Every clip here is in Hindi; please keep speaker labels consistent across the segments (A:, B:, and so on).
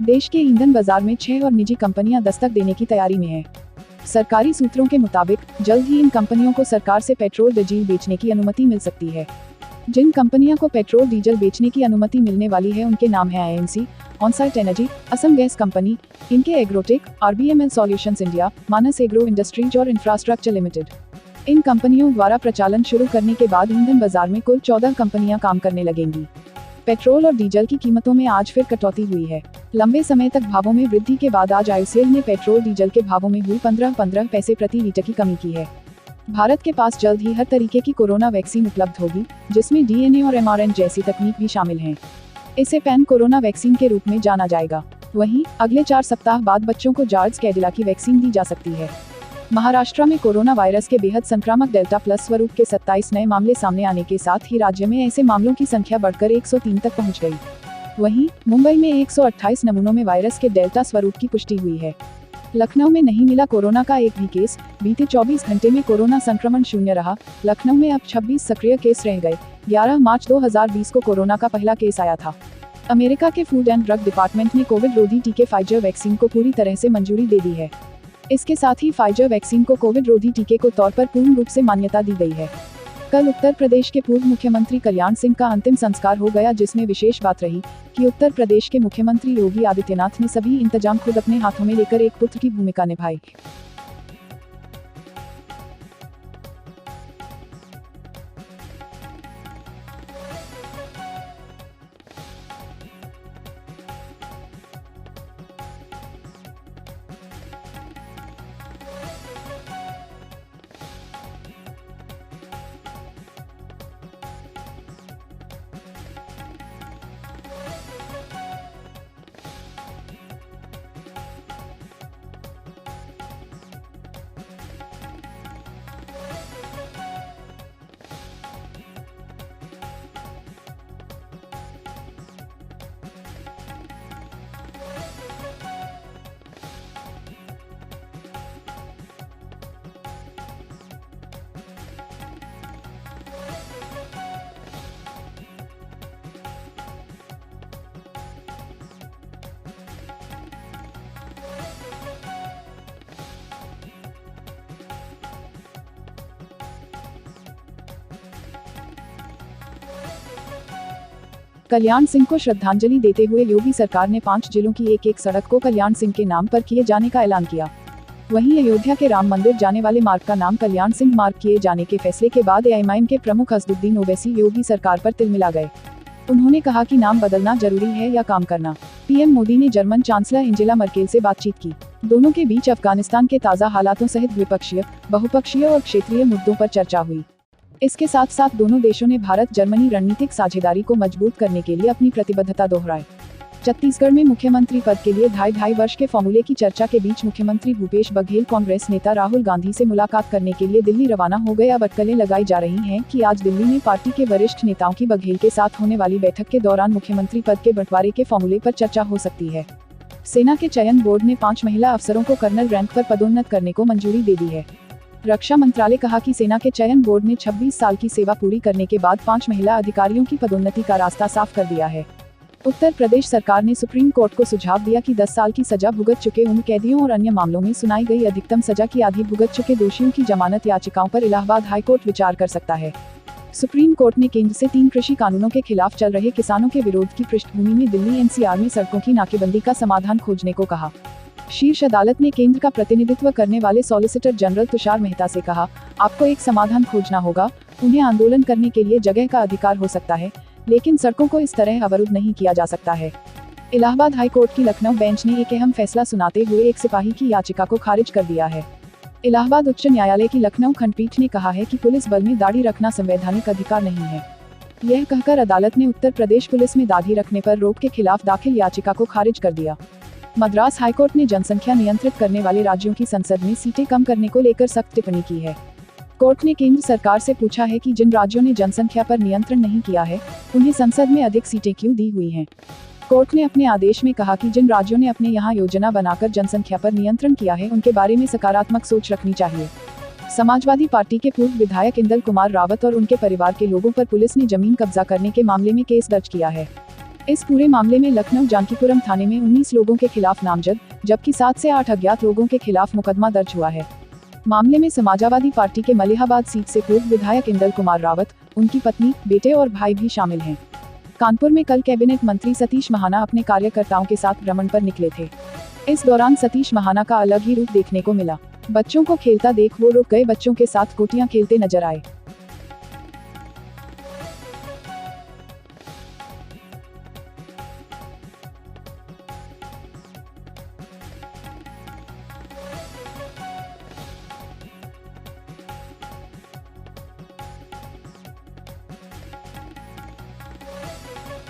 A: देश के ईंधन बाजार में 6 और निजी कंपनियां दस्तक देने की तैयारी में हैं। सरकारी सूत्रों के मुताबिक जल्द ही इन कंपनियों को सरकार से पेट्रोल डीजल बेचने की अनुमति मिल सकती है। जिन कंपनियों को पेट्रोल डीजल बेचने की अनुमति मिलने वाली है उनके नाम हैं INC, onsite energy, Assam gas company, इनके एग्रोटेक, आरबीएमएल सॉल्यूशंस इंडिया, मानस एग्रो इंडस्ट्रीज और इंफ्रास्ट्रक्चर लिमिटेड। इन कंपनियों द्वारा प्रचालन शुरू करने के बाद ईंधन बाजार में कुल 14 कंपनियां काम करने लगेंगी। पेट्रोल और डीजल की कीमतों में आज फिर कटौती हुई है। लंबे समय तक भावों में वृद्धि के बाद आज आईओसीएल ने पेट्रोल डीजल के भावों में हुई 15 पैसे प्रति लीटर की कमी की है। भारत के पास जल्द ही हर तरीके की कोरोना वैक्सीन उपलब्ध होगी, जिसमें डीएनए और एमआरएनए जैसी तकनीक भी शामिल हैं। इसे पैन कोरोना वैक्सीन के रूप में जाना जाएगा। वहीं अगले 4 सप्ताह बाद बच्चों को जॉर्ज कैडिला की वैक्सीन दी जा सकती है। महाराष्ट्र में कोरोना वायरस के बेहद संक्रामक डेल्टा प्लस स्वरूप के 27 नए मामले सामने आने के साथ ही राज्य में ऐसे मामलों की संख्या बढ़कर 103 तक पहुंच गई। वहीं मुंबई में 128 नमूनों में वायरस के डेल्टा स्वरूप की पुष्टि हुई है। लखनऊ में नहीं मिला कोरोना का एक भी केस। बीते 24 घंटे में कोरोना संक्रमण शून्य रहा। लखनऊ में अब 26 सक्रिय केस रह गए। 11 मार्च 2020 को कोरोना का पहला केस आया था। अमेरिका के फूड एंड ड्रग डिपार्टमेंट ने कोविड रोधी टीके फाइजर वैक्सीन को पूरी तरह से मंजूरी दे दी है। इसके साथ ही फाइजर वैक्सीन को कोविड रोधी टीके के तौर पर पूर्ण रूप से मान्यता दी गई है। कल उत्तर प्रदेश के पूर्व मुख्यमंत्री कल्याण सिंह का अंतिम संस्कार हो गया, जिसमें विशेष बात रही कि उत्तर प्रदेश के मुख्यमंत्री योगी आदित्यनाथ ने सभी इंतजाम खुद अपने हाथों में लेकर एक पुत्र की भूमिका निभाई। कल्याण सिंह को श्रद्धांजलि देते हुए योगी सरकार ने 5 जिलों की एक सड़क को कल्याण सिंह के नाम पर किए जाने का ऐलान किया। वहीं अयोध्या के राम मंदिर जाने वाले मार्ग का नाम कल्याण सिंह मार्ग किए जाने के फैसले के बाद एआईएमआईएम के प्रमुख असदुद्दीन ओवैसी योगी सरकार पर तिलमिला गए। उन्होंने कहा कि नाम बदलना जरूरी है या काम करना। पीएम मोदी ने जर्मन चांसलर एंजेला मर्केल से बातचीत की। दोनों के बीच अफगानिस्तान के ताज़ा हालातों सहित द्विपक्षीय, बहुपक्षीय और क्षेत्रीय मुद्दों पर चर्चा हुई। इसके साथ साथ दोनों देशों ने भारत जर्मनी रणनीतिक साझेदारी को मजबूत करने के लिए अपनी प्रतिबद्धता दोहराई। छत्तीसगढ़ में मुख्यमंत्री पद के लिए 2.5 वर्ष के फॉर्मूले की चर्चा के बीच मुख्यमंत्री भूपेश बघेल कांग्रेस नेता राहुल गांधी से मुलाकात करने के लिए दिल्ली रवाना हो गए। अब अटकलें लगाई जा रही हैं कि आज दिल्ली में पार्टी के वरिष्ठ नेताओं की बघेल के साथ होने वाली बैठक के दौरान मुख्यमंत्री पद के बंटवारे के फॉर्मूले पर चर्चा हो सकती है। सेना के चयन बोर्ड ने 5 महिला अफसरों को कर्नल रैंक पर पदोन्नत करने को मंजूरी दे दी है। रक्षा मंत्रालय कहा कि सेना के चयन बोर्ड ने 26 साल की सेवा पूरी करने के बाद 5 महिला अधिकारियों की पदोन्नति का रास्ता साफ कर दिया है। उत्तर प्रदेश सरकार ने सुप्रीम कोर्ट को सुझाव दिया कि 10 साल की सजा भुगत चुके उम्र कैदियों और अन्य मामलों में सुनाई गई अधिकतम सजा की आधी भुगत चुके दोषियों की जमानत याचिकाओं पर इलाहाबाद हाईकोर्ट विचार कर सकता है। सुप्रीम कोर्ट ने केंद्र से 3 कृषि कानूनों के खिलाफ चल रहे किसानों के विरोध की पृष्ठभूमि में दिल्ली एनसीआर में सड़कों की नाकेबंदी का समाधान खोजने को कहा। शीर्ष अदालत ने केंद्र का प्रतिनिधित्व करने वाले सॉलिसिटर जनरल तुषार मेहता से कहा, आपको एक समाधान खोजना होगा। उन्हें आंदोलन करने के लिए जगह का अधिकार हो सकता है, लेकिन सड़कों को इस तरह अवरुद्ध नहीं किया जा सकता है। इलाहाबाद हाईकोर्ट की लखनऊ बेंच ने एक अहम फैसला सुनाते हुए एक सिपाही की याचिका को खारिज कर दिया है। इलाहाबाद उच्च न्यायालय की लखनऊ खंडपीठ ने कहा है कि पुलिस बल में दाढ़ी रखना संवैधानिक अधिकार नहीं है। यह कहकर अदालत ने उत्तर प्रदेश पुलिस में दाढ़ी रखने पर रोक के खिलाफ दाखिल याचिका को खारिज कर दिया। मद्रास हाईकोर्ट ने जनसंख्या नियंत्रित करने वाले राज्यों की संसद में सीटें कम करने को लेकर सख्त टिप्पणी की है। कोर्ट ने केंद्र सरकार से पूछा है कि जिन राज्यों ने जनसंख्या पर नियंत्रण नहीं किया है, उन्हें संसद में अधिक सीटें क्यों दी हुई हैं। कोर्ट ने अपने आदेश में कहा कि जिन राज्यों ने अपने यहाँ योजना बनाकर जनसंख्या पर नियंत्रण किया है, उनके बारे में सकारात्मक सोच रखनी चाहिए। समाजवादी पार्टी के पूर्व विधायक इंदल कुमार रावत और उनके परिवार के लोगों पर पुलिस ने जमीन कब्जा करने के मामले में केस दर्ज किया है। इस पूरे मामले में लखनऊ जानकीपुरम थाने में 19 लोगों के खिलाफ नामजद, जबकि 7 से 8 अज्ञात लोगों के खिलाफ मुकदमा दर्ज हुआ है। मामले में समाजवादी पार्टी के मलिहाबाद सीट से पूर्व विधायक इंदल कुमार रावत, उनकी पत्नी, बेटे और भाई भी शामिल हैं। कानपुर में कल कैबिनेट मंत्री सतीश महाना अपने कार्यकर्ताओं के साथ भ्रमण पर निकले थे। इस दौरान सतीश महाना का अलग ही रूप देखने को मिला। बच्चों को खेलता देख वो रुक गए, बच्चों के साथ गोटियां खेलते नजर आए।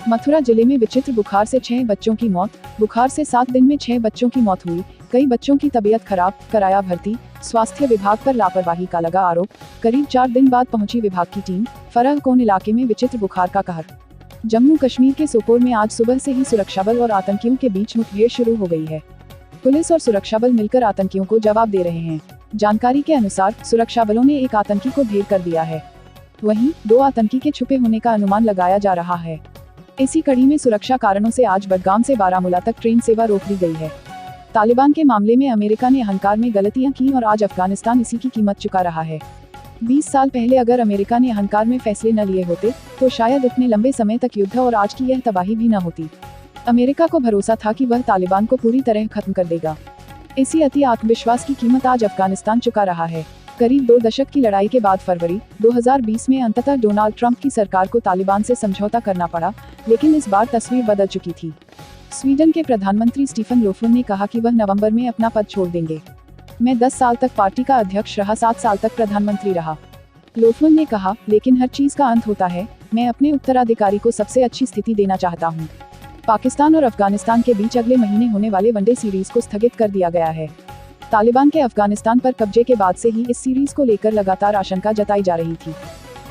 A: मथुरा जिले में विचित्र बुखार से 6 बच्चों की मौत। बुखार से 7 दिन में 6 बच्चों की मौत हुई। कई बच्चों की तबीयत खराब, कराया भर्ती। स्वास्थ्य विभाग पर लापरवाही का लगा आरोप। करीब 4 दिन बाद पहुंची विभाग की टीम। फरहकोन इलाके में विचित्र बुखार का कहर। जम्मू कश्मीर के सोपोर में आज सुबह से ही सुरक्षा बल और आतंकियों के बीच मुठभेड़ शुरू हो गई है। पुलिस और सुरक्षा बल मिलकर आतंकियों को जवाब दे रहे हैं। जानकारी के अनुसार सुरक्षा बलों ने एक आतंकी को ढेर कर दिया है। वहीं 2 आतंकी के छुपे होने का अनुमान लगाया जा रहा है। इसी कड़ी में सुरक्षा कारणों से आज बडगाम से बारामूला तक ट्रेन सेवा रोक दी गई है। तालिबान के मामले में अमेरिका ने अहंकार में गलतियां की और आज अफगानिस्तान इसी की कीमत चुका रहा है। 20 साल पहले अगर अमेरिका ने अहंकार में फैसले न लिए होते तो शायद इतने लंबे समय तक युद्ध और आज की यह तबाही भी न होती। अमेरिका को भरोसा था कि वह तालिबान को पूरी तरह खत्म कर देगा। इसी अति आत्मविश्वास की कीमत आज अफगानिस्तान चुका रहा है। करीब 2 दशक की लड़ाई के बाद फरवरी 2020 में अंततः डोनाल्ड ट्रंप की सरकार को तालिबान से समझौता करना पड़ा, लेकिन इस बार तस्वीर बदल चुकी थी। स्वीडन के प्रधानमंत्री स्टीफन लोफवन ने कहा कि वह नवंबर में अपना पद छोड़ देंगे। मैं 10 साल तक पार्टी का अध्यक्ष रहा, 7 साल तक प्रधानमंत्री रहा। लोफवन ने कहा, लेकिन हर चीज का अंत होता है। मैं अपने उत्तराधिकारी को सबसे अच्छी स्थिति देना चाहता हूँ। पाकिस्तान और अफगानिस्तान के बीच अगले महीने होने वाले वनडे सीरीज को स्थगित कर दिया गया है। तालिबान के अफगानिस्तान पर कब्जे के बाद से ही इस सीरीज को लेकर लगातार आशंका जताई जा रही थी।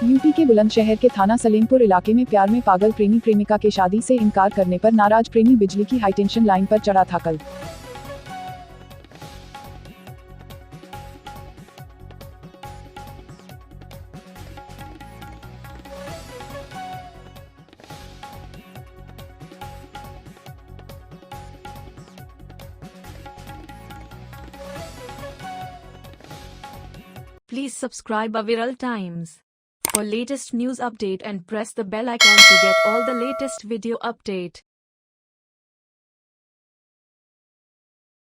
A: यूपी के बुलंदशहर के थाना सलेमपुर इलाके में प्यार में पागल प्रेमी प्रेमिका के शादी से इनकार करने पर नाराज प्रेमी बिजली की हाईटेंशन लाइन पर चढ़ा था कल।
B: Please subscribe Aviral Times for latest news update and press the bell icon to get all the latest video update.